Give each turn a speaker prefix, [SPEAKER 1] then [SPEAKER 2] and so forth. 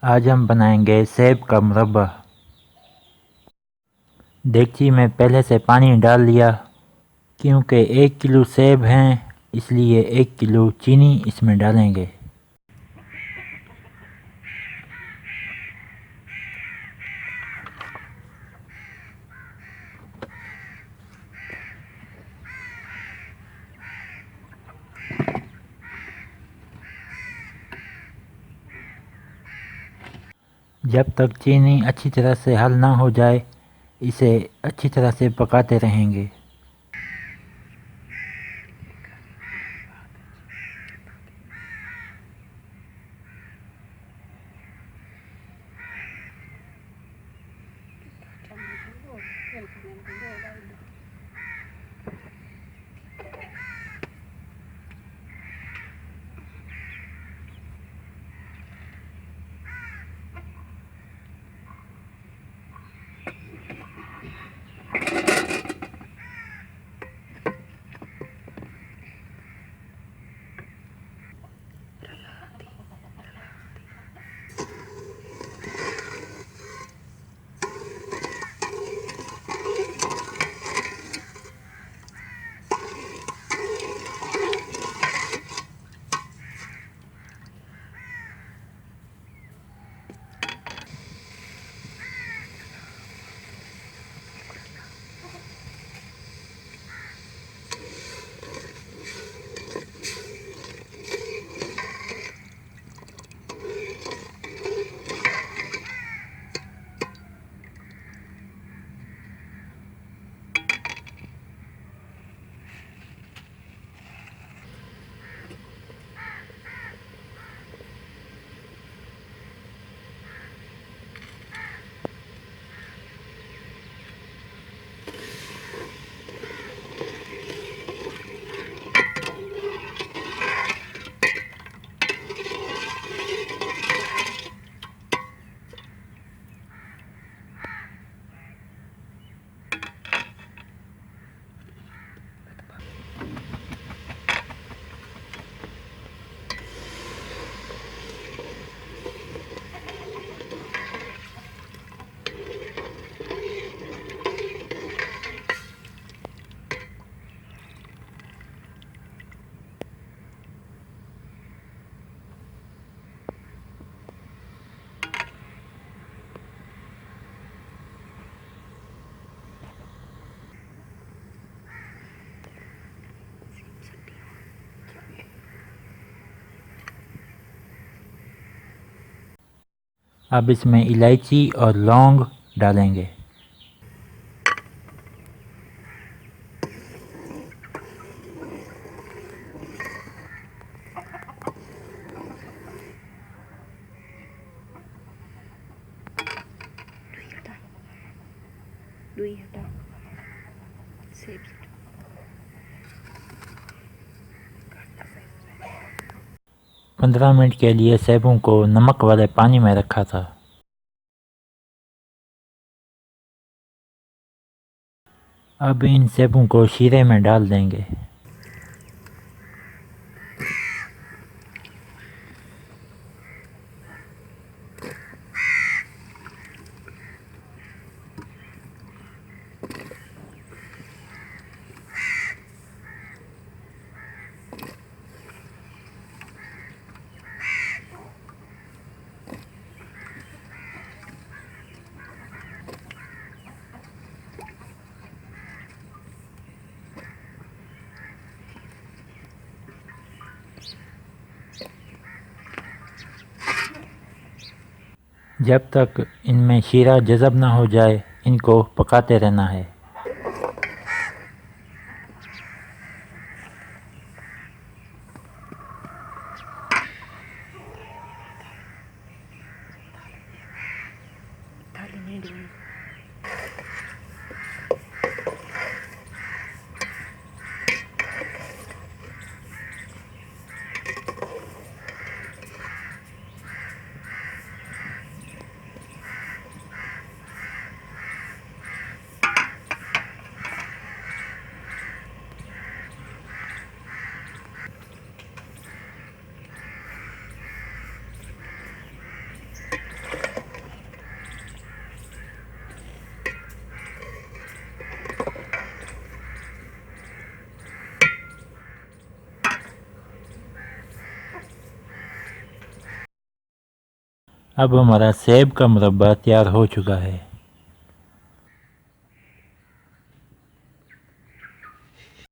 [SPEAKER 1] आज हम बनाएंगे सेब का मुरब्बा। डेगची में पहले से पानी डाल लिया। क्योंकि 1 किलो सेब हैं इसलिए 1 किलो चीनी इसमें डालेंगे। जब तक चीनी अच्छी तरह से हल ना हो जाए इसे अच्छी तरह से पकाते रहेंगे। अब इसमें इलायची और लौंग डालेंगे।
[SPEAKER 2] डुई हटा सेब
[SPEAKER 1] 15 मिनट के लिए सेबों को नमक वाले पानी में रखा था। अब इन सेबों को शीरे में डाल देंगे। जब तक इनमें शीरा जज़ब ना हो जाए इनको पकाते रहना है।
[SPEAKER 2] थाली में डुई
[SPEAKER 1] अब हमारा सेब का मुरब्बा तैयार हो चुका है।